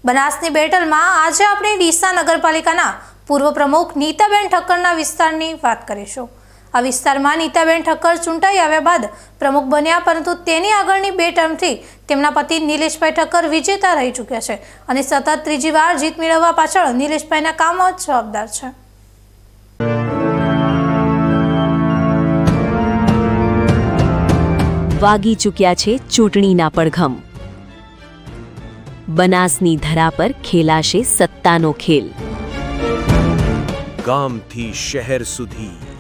બનાસની બેટલમાં આજે આપણે ડીસા નગરપાલિકાના પૂર્વ પ્રમુખ નીતાબેન ઠક્કરના વિસ્તારની વાત કરીશું। આ વિસ્તારમાં નીતાબેન ઠક્કર ચૂંટાઈ આવ્યા બાદ પ્રમુખ બન્યા, પરંતુ તેની આગળની 2 ટર્મથી તેમના પતિ નિલેશભાઈ ઠક્કર વિજેતા રહી ચૂક્યા છે અને સતત ત્રીજી વાર જીત મેળવવા પાછળ નિલેશભાઈના કામો જ જવાબદાર છે। વાગી ચૂક્યા છે ચૂંટણીના પડઘમ। બનાસની ધરા પર ખેલાશે સત્તાનો ખેલ। ગામથી શહેર સુધી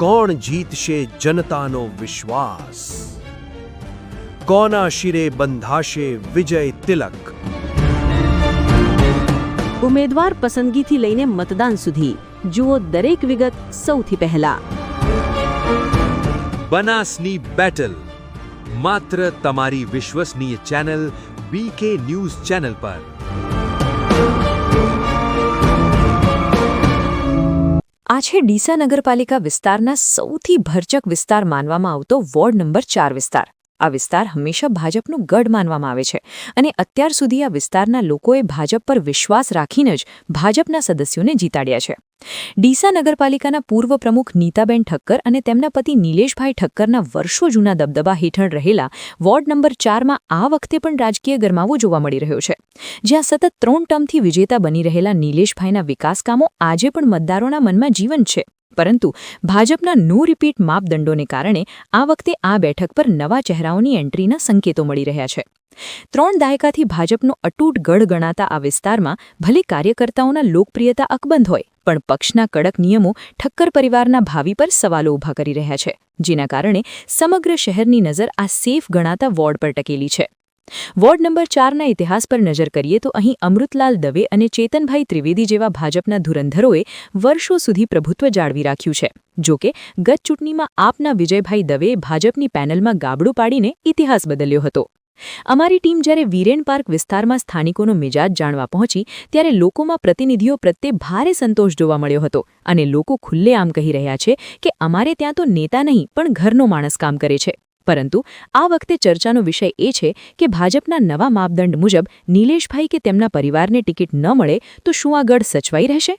કોણ જીતશે જનતાનો વિશ્વાસ? કોના શિરે બંધાશે વિજય તિલક? ઉમેદવાર પસંદગીથી લઈને મતદાન સુધી જુઓ દરેક વિગત સૌથી પહેલા। બનાસની બેટલ માત્ર તમારી વિશ્વસનીય ચેનલ બીકે ન્યૂઝ ચેનલ પર। આ છે ડીસા નગરપાલિકા વિસ્તારના સૌથી ભરચક વિસ્તાર માનવામાં આવતો વોર્ડ નંબર 4 વિસ્તાર। આ વિસ્તાર હંમેશા ભાજપનું ગઢ માનવામાં આવે છે અને અત્યાર સુધી આ વિસ્તારના લોકોએ ભાજપ પર વિશ્વાસ રાખીને જ ભાજપના સદસ્યોને જીતાડ્યા છે। ડીસા નગરપાલિકાના પૂર્વ પ્રમુખ નીતાબેન ઠક્કર અને તેમના પતિ નિલેશભાઈ ઠક્કરના વર્ષો જૂના દબદબા હેઠળ રહેલા વોર્ડ નંબર 4માં આ વખતે પણ રાજકીય ગરમાવો જોવા મળી રહ્યો છે, જ્યાં સતત 3 ટર્મથી વિજેતા બની રહેલા નિલેશભાઈના વિકાસ કામો આજે પણ મતદારોના મનમાં જીવંત છે, પરંતુ ભાજપના નો રિપીટ માપદંડોને કારણે આ વખતે આ બેઠક પર નવા ચહેરાઓની એન્ટ્રીના સંકેતો મળી રહ્યા છે। 3 દાયકાથી ભાજપનો અતૂટ ગઢ ગણાતા આ વિસ્તારમાં ભલે કાર્યકર્તાઓના લોકપ્રિયતા અકબંધ હોય, પણ પક્ષના કડક નિયમો ઠક્કર પરિવારના ભાવિ પર સવાલો ઊભા કરી રહ્યા છે, જેના કારણે સમગ્ર શહેરની નજર આ સેફ ગણાતા વોર્ડ પર ટકેલી છે। વોર્ડ નંબર 4ના ઇતિહાસ પર નજર કરીએ તો અહીં અમૃતલાલ દવે અને ચેતનભાઈ ત્રિવેદી જેવા ભાજપના ધુરંધરોએ વર્ષો સુધી પ્રભુત્વ જાળવી રાખ્યું છે। જોકે ગત ચૂંટણીમાં આપના વિજયભાઈ દવેએ ભાજપની પેનલમાં ગાબડું પાડીને ઇતિહાસ બદલ્યો હતો। અમારી ટીમ જ્યારે વીરેન પાર્ક વિસ્તારમાં સ્થાનિકોનો મિજાજ જાણવા પહોંચી, ત્યારે લોકોમાં પ્રતિનિધિઓ પ્રત્યે ભારે સંતોષ જોવા મળ્યો હતો અને લોકો ખુલ્લેઆમ કહી રહ્યા છે કે અમારે ત્યાં તો નેતા નહીં પણ ઘરનો માણસ કામ કરે છે। પરંતુ આ વખતે ચર્ચાનો વિષય એ છે કે ભાજપના નવા માપદંડ મુજબ નિલેશભાઈ કે તેમના પરિવારને ટિકિટ ન મળે તો શું આ ગઢ સચવાઈ રહેશે?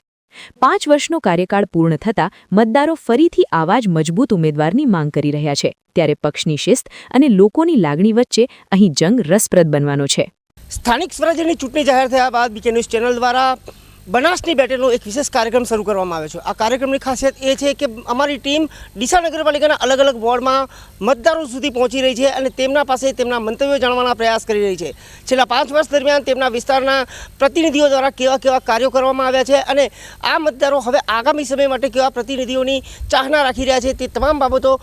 5 વર્ષનો કાર્યકાળ પૂર્ણ થતાં મતદારો ફરીથી આવા જ મજબૂત ઉમેદવારની માંગ કરી રહ્યા છે, ત્યારે પક્ષની શિસ્ત અને લોકોની લાગણી વચ્ચે અહીં જંગ રસપ્રદ બનવાનો છે। સ્થાનિક સ્વરાજ્યની ચૂંટણી જાહેર થયા બાદ બીકે ન્યૂઝ ચેનલ દ્વારા બનાસની બેટલનો એક વિશેષ કાર્યક્રમ શરૂ કરવામાં આવ્યો છે। આ કાર્યક્રમની ખાસિયત એ છે કે અમારી ટીમ ડીસા નગરપાલિકાના અલગ અલગ વોર્ડમાં મતદારો સુધી પહોંચી રહી છે અને તેમના પાસે તેમના મંતવ્યો જાણવાના પ્રયાસ કરી રહી છે। છેલ્લા 5 વર્ષ દરમિયાન તેમના વિસ્તારના પ્રતિનિધિઓ દ્વારા કેવા કાર્યો કરવામાં આવ્યા છે અને આ મતદારો હવે આગામી સમય માટે કેવા પ્રતિનિધિઓની ચાહના રાખી રહ્યા છે, તે તમામ બાબતો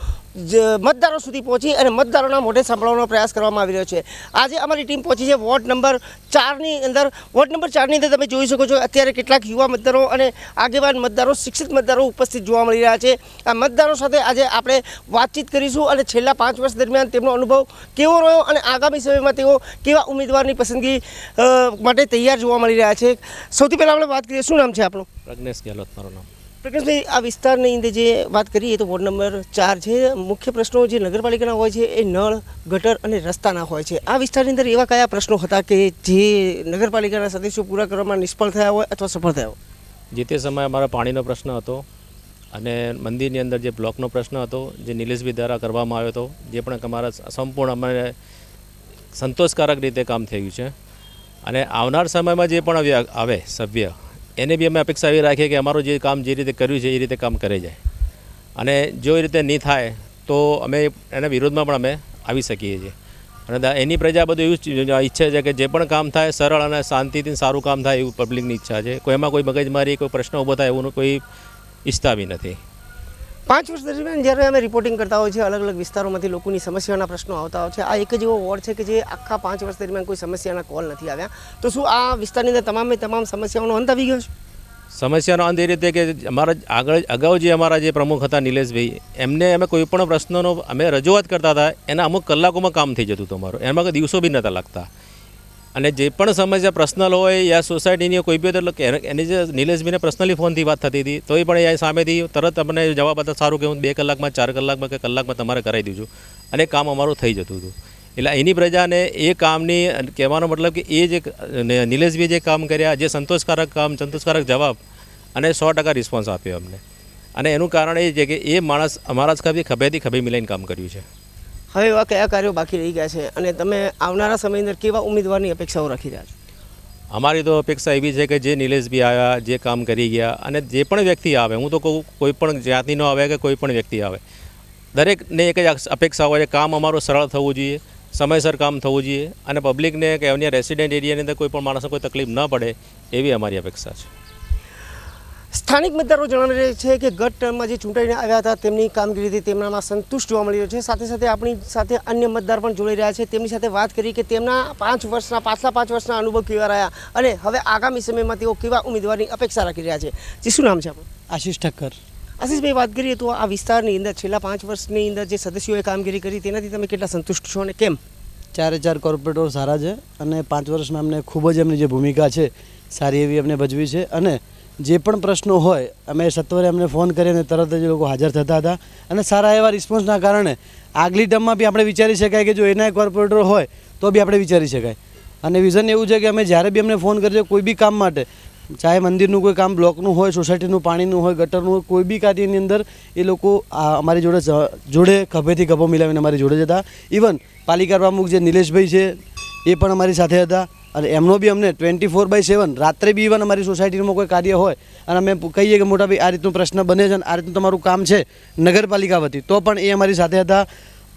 મતદારો સુધી પહોંચી અને મતદારોના મોઢે સાંભળવાનો પ્રયાસ કરવામાં આવી રહ્યો છે। આજે અમારી ટીમ પહોંચી છે વોર્ડ નંબર 4ની અંદર। વોર્ડ નંબર 4ની અંદર તમે જોઈ શકો છો અત્યારે કેટલાક યુવા મતદારો અને આગેવાન મતદારો, શિક્ષિત મતદારો ઉપસ્થિત જોવા મળી રહ્યા છે। આ મતદારો સાથે આજે આપણે વાતચીત કરીશું અને છેલ્લા 5 વર્ષ દરમિયાન તેમનો અનુભવ કેવો રહ્યો અને આગામી સમયમાં તેઓ કેવા ઉમેદવારની પસંદગી માટે તૈયાર જોવા મળી રહ્યા છે। સૌથી પહેલાં આપણે વાત કરીએ, શું નામ છે આપણું? પ્રજ્ઞેશ ગેહલોત મારું નામ। પ્રકાશભાઈ, આ વિસ્તારની અંદર જે વાત કરીએ તો વોર્ડ નંબર 4 છે, મુખ્ય પ્રશ્નો જે નગરપાલિકાના હોય છે એ નળ, ગટર અને રસ્તાના હોય છે। આ વિસ્તારની અંદર એવા કયા પ્રશ્નો હતા કે જે નગરપાલિકાના સદસ્યો પૂરા કરવામાં નિષ્ફળ થયા હોય અથવા સફળ થયા હોય? જે તે સમયે અમારા પાણીનો પ્રશ્ન હતો અને મંદિરની અંદર જે બ્લોકનો પ્રશ્ન હતો, જે નિલેશભાઈ દ્વારા કરવામાં આવ્યો હતો, જે પણ અમારા સંપૂર્ણ અમને સંતોષકારક રીતે કામ થયું છે અને આવનાર સમયમાં જે પણ આવે સભ્ય, એને બી અમે અપેક્ષા એવી રાખીએ કે અમારું જે કામ જે રીતે કર્યું છે એ રીતે કામ કરે જાય અને જો એ રીતે નહીં થાય તો અમે એના વિરોધમાં પણ અમે આવી શકીએ છીએ અને એની પ્રજા બધું એવું ઈચ્છે છે કે જે પણ કામ થાય સરળ અને શાંતિથી સારું કામ થાય એવું પબ્લિકની ઈચ્છા છે। કોઈ એમાં કોઈ મગજમારી, કોઈ પ્રશ્ન ઊભો થાય એવું કોઈ ઈચ્છતા બી નથી। 5 વર્ષ દરમિયાન જ્યારે અમે રિપોર્ટિંગ કરતા હોય છે, અલગ અલગ વિસ્તારોમાંથી લોકોની સમસ્યાના પ્રશ્નો આવતા હોય છે, આ એક જ એવો વોર્ડ છે કે જે આખા 5 વર્ષ દરમિયાન કોઈ સમસ્યાના કોલ નથી આવ્યા, તો શું આ વિસ્તારની અંદર તમામ સમસ્યાઓનો અંત આવી ગયો છે? સમસ્યાનો અંત એ રીતે કે અમારા અગાઉ જે અમારા જે પ્રમુખ હતા નિલેશભાઈ, એમને અમે કોઈ પણ પ્રશ્નનો અમે રજૂઆત કરતા હતા, એના અમુક કલાકોમાં કામ થઈ જતું હતું અમારું, એમાં કોઈ દિવસો બી નહોતા લાગતા અને જે પણ સમસ્યા પર્સનલ હોય યા સોસાયટીની કોઈ બી એટલે એની જે નિલેશભાઈને પર્સનલી ફોનથી વાત થતી હતી તો એ પણ એ સામેથી તરત અમને જવાબ હતા, સારું કે હું 2 કલાકમાં 4 કલાકમાં કે કલાકમાં તમારે કરાવી દઉં છું અને કામ અમારું થઈ જતું હતું। એટલે એની પ્રજાને એ કામની કહેવાનો મતલબ કે એ જે નિલેશભાઈ જે કામ કર્યા, જે સંતોષકારક જવાબ અને 100% રિસ્પોન્સ આપ્યો અમને, અને એનું કારણ એ છે કે એ માણસ અમારા જ ખભેથી ખભે મિલાઈને કામ કર્યું છે. હવે એવા કયા કાર્યો બાકી રહી ગયા છે અને તમે આવનારા સમયની અંદર કેવા ઉમેદવારની અપેક્ષાઓ રાખી રહ્યા છો? અમારી તો અપેક્ષા એવી છે કે જે નિલેશભાઈ આવ્યા, જે કામ કરી ગયા, અને જે પણ વ્યક્તિ આવે, હું તો કહું કોઈ પણ જાતિનો આવે કે કોઈ પણ વ્યક્તિ આવે, દરેકને એક જ અપેક્ષા હોય છે, કામ અમારું સરળ થવું જોઈએ, સમયસર કામ થવું જોઈએ, અને પબ્લિકને કે અન્ય રેસિડેન્ટ એરિયાની અંદર કોઈ પણ માણસને કોઈ તકલીફ ન પડે એવી અમારી અપેક્ષા છે. સ્થાનિક મતદારો જણાવી રહ્યા છે કે ગત ટર્મમાં જે ચૂંટાઈને આવ્યા હતા તેમની કામગીરીથી તેમનામાં સંતુષ્ટ જોવા મળી રહ્યો છે. સાથે સાથે આપણી સાથે અન્ય મતદાર પણ જોડાઈ રહ્યા છે. તેમની સાથે વાત કરી કે તેમના પાછલા 5 વર્ષના અનુભવ કેવા રહ્યા અને હવે આગામી સમયમાં તેઓ કેવા ઉમેદવારની અપેક્ષા રાખી રહ્યા છે. જે શું નામ છે આપણું? આશીષ ઠક્કર. આશીષભાઈ, વાત કરીએ તો આ વિસ્તારની અંદર છેલ્લા 5 વર્ષની અંદર જે સદસ્યોએ કામગીરી કરી તેનાથી તમે કેટલા સંતુષ્ટ છો અને કેમ? 4 કોર્પોરેટરો સારા છે અને 5 વર્ષમાં અમને ખૂબ જ એમની જે ભૂમિકા છે સારી એવી અમને ભજવી છે, અને જે પણ પ્રશ્નો હોય અમે સત્વરે અમને ફોન કરીને તરત જ લોકો હાજર થતા હતા, અને સારા એવા રિસ્પોન્સના કારણે આગલી ટર્મમાં બી આપણે વિચારી શકાય કે જો એના કોર્પોરેટર હોય તો બી આપણે વિચારી શકાય. અને વિઝન એવું છે કે અમે જ્યારે બી અમને ફોન કરીએ કોઈ બી કામ માટે, ચાહે મંદિરનું કોઈ કામ, બ્લોકનું હોય, સોસાયટીનું પાણીનું હોય, ગટરનું હોય, કોઈ બી કાર્યની અંદર એ લોકો અમારી જોડે ખભેથી ખભો મિલાવીને અમારી જોડે જ હતા. ઇવન પાલિકા પ્રમુખ જે નિલેશભાઈ છે એ પણ અમારી સાથે હતા, અને એમનો બી અમને 24/7 રાત્રે બી ઇવન અમારી સોસાયટીમાં કોઈ કાર્ય હોય અને અમે કહીએ કે મોટા ભાઈ આ રીતનું પ્રશ્ન બને છે અને આ રીતનું તમારું કામ છે નગરપાલિકા વતી, તો પણ એ અમારી સાથે હતા.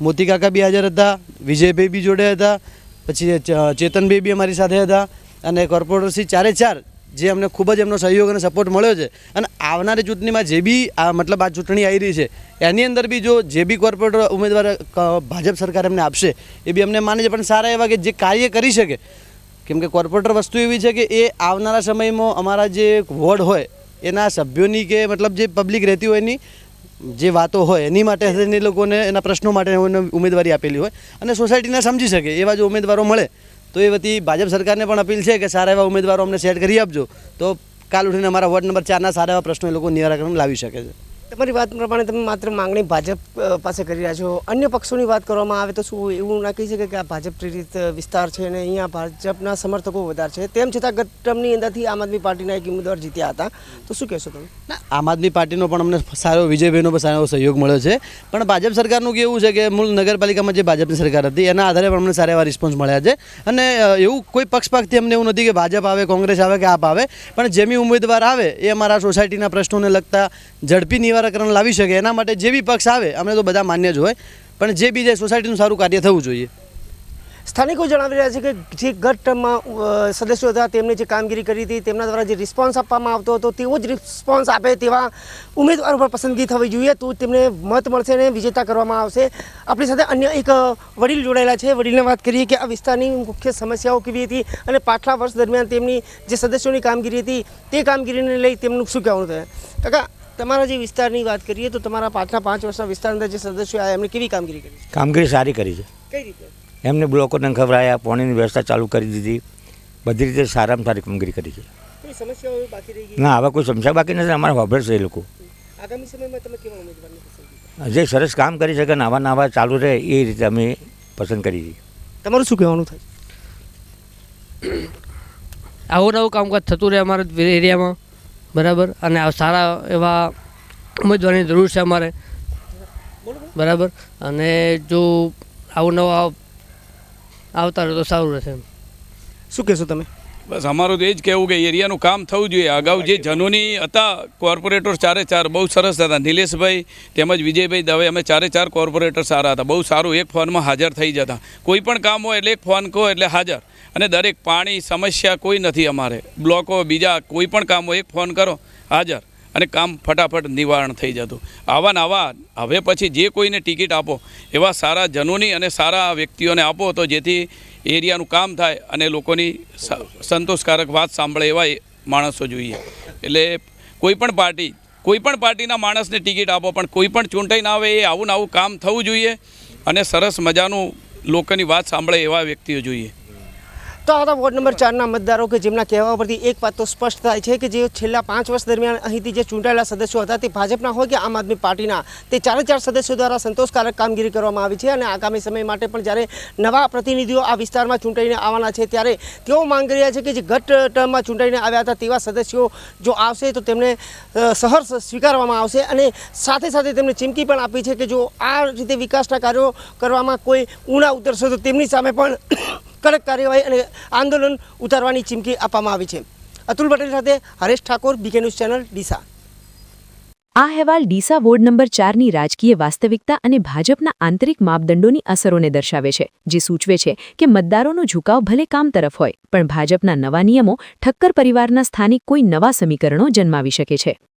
મોતી કાકા બી હાજર હતા, વિજયભાઈ બી જોડે હતા, પછી ચેતનભાઈ બી અમારી સાથે હતા, અને કોર્પોરેટરશ્રી 4 જે અમને ખૂબ જ એમનો સહયોગ અને સપોર્ટ મળ્યો છે. અને આવનારી ચૂંટણીમાં જે બી મતલબ આ ચૂંટણી આવી રહી છે એની અંદર બી જો જે બી કોર્પોરેટર ઉમેદવાર ભાજપ સરકાર એમને આપશે એ બી અમને માને છે, પણ સારા એવા કે જે કાર્ય કરી શકે. કેમ કે કોર્પોરેટર વસ્તુ એવી છે કે એ આવનારા સમયમાં અમારા જે વોર્ડ હોય એના સભ્યોની કે મતલબ જે પબ્લિક રહેતી હોય એની જે વાતો હોય એની માટે એ લોકોને એના પ્રશ્નો માટે ઉમેદવારી આપેલી હોય, અને સોસાયટીને સમજી શકે એવા જો ઉમેદવારો મળે તો એ વતી ભાજપ સરકારને પણ અપીલ છે કે સારા એવા ઉમેદવારો અમને સેટ કરી આપજો, તો કાલ ઉઠીને અમારા વોર્ડ નંબર 4ના સારા એવા પ્રશ્નો એ લોકો નિરાકરણ લાવી શકે છે. તમારી વાત પ્રમાણે તમે માત્ર માંગણી ભાજપ પાસે કરી રહ્યા છો. અન્ય પક્ષોની વાત કરવામાં આવે તો શું એવું ના કહી શકે કે આ ભાજપ પ્રેરિત વિસ્તાર છે અને અહીંયા ભાજપના સમર્થકો વધારે છે? તેમ છતાં ગત ટર્મની અંદરથી આમ આદમી પાર્ટીના એક ઉમેદવાર જીત્યા હતા, તો શું કહેશો તમે? આમ આદમી પાર્ટીનો પણ અમને સારો, વિજયભાઈનો પણ સારો સહયોગ મળ્યો છે, પણ ભાજપ સરકારનું કેવું છે કે મૂળ નગરપાલિકામાં જે ભાજપની સરકાર હતી એના આધારે પણ અમને સારા એવા રિસ્પોન્સ મળ્યા છે. અને એવું કોઈ પક્ષપાતથી અમને એવું નથી કે ભાજપ આવે, કોંગ્રેસ આવે કે આપ આવે, પણ જેમી ઉમેદવાર આવે એ અમારા સોસાયટીના પ્રશ્નોને લગતા ઝડપી નિવારણ લાવી શકે એના માટે જે બી પક્ષ આવે અમને તો બધા માન્ય જ હોય, પણ જે બી સોસાયટીનું સારું કાર્ય થવું જોઈએ. સ્થાનિકો જણાવી રહ્યા છે કે જે ગત ટર્મમાં સદસ્યો હતા તેમને જે કામગીરી કરી હતી તેમના દ્વારા જે રિસ્પોન્સ આપવામાં આવતો હતો તેવો જ રિસ્પોન્સ આપે તેવા ઉમેદવારો પર પસંદગી થવી જોઈએ, તો તેમને મત મળશે અને વિજેતા કરવામાં આવશે. આપણી સાથે અન્ય એક વડીલ જોડાયેલા છે. વડીલને વાત કરીએ કે આ વિસ્તારની મુખ્ય સમસ્યાઓ કેવી હતી અને પાછલા વર્ષ દરમિયાન તેમની જે સદસ્યોની કામગીરી હતી તે કામગીરીને લઈ તેમનું શું કહેવાનું થયું? કાકા, તમારા જે વિસ્તારની વાત કરીએ તો તમારા પાછલા 5 વર્ષના વિસ્તારની અંદર જે સદસ્યો આવ્યા એમણે કેવી કામગીરી કરી? કામગીરી સારી કરી છે. કઈ રીતે? એમને બ્લોકોને ખવડાવ્યા, પાણીની વ્યવસ્થા ચાલુ કરી દીધી, બધી રીતે સારામાં સારી કામગીરી કરી છે. કોઈ સમસ્યાઓ બાકી રહી ગઈ? ના, હવે કોઈ સમસ્યા બાકી નથી. અમારા ખબર છે એ લોકો. આગામી સમયમાં તમે કેવા ઉમેદવારને પસંદ? જે સરસ કામ કરી શકે, નવા ચાલુ રહે એ રીતે અમે પસંદ કરી છે. તમારું શું કહેવાનું થાય? આવું નવું કામકાજ થતું રહે અમારા એરિયામાં, બરાબર, અને સારા એવા ઉમેદવારની જરૂર છે અમારે, બરાબર, અને જો આવું નવું આવતા રહે તો સારું રહેશે. શું કહેશો તમે? બસ અમારું તો એ જ કહેવું કે એરિયાનું કામ થવું જોઈએ. અગાઉ જે જનોની હતા કોર્પોરેટર 4 બહુ સરસ હતા, નિલેશભાઈ તેમજ વિજયભાઈ દવે, અમે 4 કોર્પોરેટર સારા હતા, બહુ સારું. એક ફોનમાં હાજર થઈ જતા, કોઈ પણ કામ હોય એટલે એક ફોન કહો એટલે હાજર, અને દરેક પાણી સમસ્યા કોઈ નથી અમારે, બ્લોકો બીજા કોઈ પણ કામ હોય એક ફોન કરો હાજર, અને કામ ફટાફટ નિવારણ થઈ જતું. આવા હવે પછી જે કોઈને ટિકિટ આપો એવા સારા જનોની અને સારા વ્યક્તિઓને આપો, તો જેથી એરિયાનું કામ થાય અને લોકોની સંતોષકારક વાત સાંભળે એવા માણસો જોઈએ. એટલે કોઈ પણ પાર્ટીના માણસને ટિકિટ આપો, પણ કોઈ પણ ચૂંટાઈ ના આવે એ આવું કામ થવું જોઈએ અને સરસ મજાનું લોકોની વાત સાંભળે એવા વ્યક્તિઓ જોઈએ. તો આ હતા વોર્ડ નંબર 4ના મતદારો કે જેમના કહેવા પરથી એક વાત તો સ્પષ્ટ થાય છે કે જે છેલ્લા 5 વર્ષ દરમિયાન અહીંથી જે ચૂંટાયેલા સદસ્યો હતા તે ભાજપના હોય કે આમ આદમી પાર્ટીના, તે 4 સદસ્યો દ્વારા સંતોષકારક કામગીરી કરવામાં આવી છે અને આગામી સમય માટે પણ જ્યારે નવા પ્રતિનિધિઓ આ વિસ્તારમાં ચૂંટાઈને આવવાના છે ત્યારે તેઓ માંગ રહ્યા છે કે જે ગત ટર્મમાં ચૂંટાઈને આવ્યા હતા તેવા સદસ્યો જો આવશે તો તેમને સહર્ષ સ્વીકારવામાં આવશે અને સાથે સાથે તેમને ચીમકી પણ આપી છે કે જો આ રીતે વિકાસના કાર્યો કરવામાં કોઈ ઊણા ઉતરશે તો તેમની સામે પણ કડક કાર્યવાહી અને આંદોલન ઉતારવાની ચીમકી આપવામાં આવી છે. અતુલ પટેલ સાથે Haresh Thakor, BK news channel, Deesa. આ અહેવાલ ડીસા વોર્ડ નંબર 4ની રાજકીય વાસ્તવિકતા અને ભાજપના આંતરિક માપદંડોની અસરોને દર્શાવે છે, જે સૂચવે છે કે મતદારોનો ઝુકાવ ભલે કામ તરફ હોય, પણ ભાજપના નવા નિયમો ઠક્કર પરિવારના સ્થાનિક કોઈ નવા સમીકરણો જન્માવી શકે છે.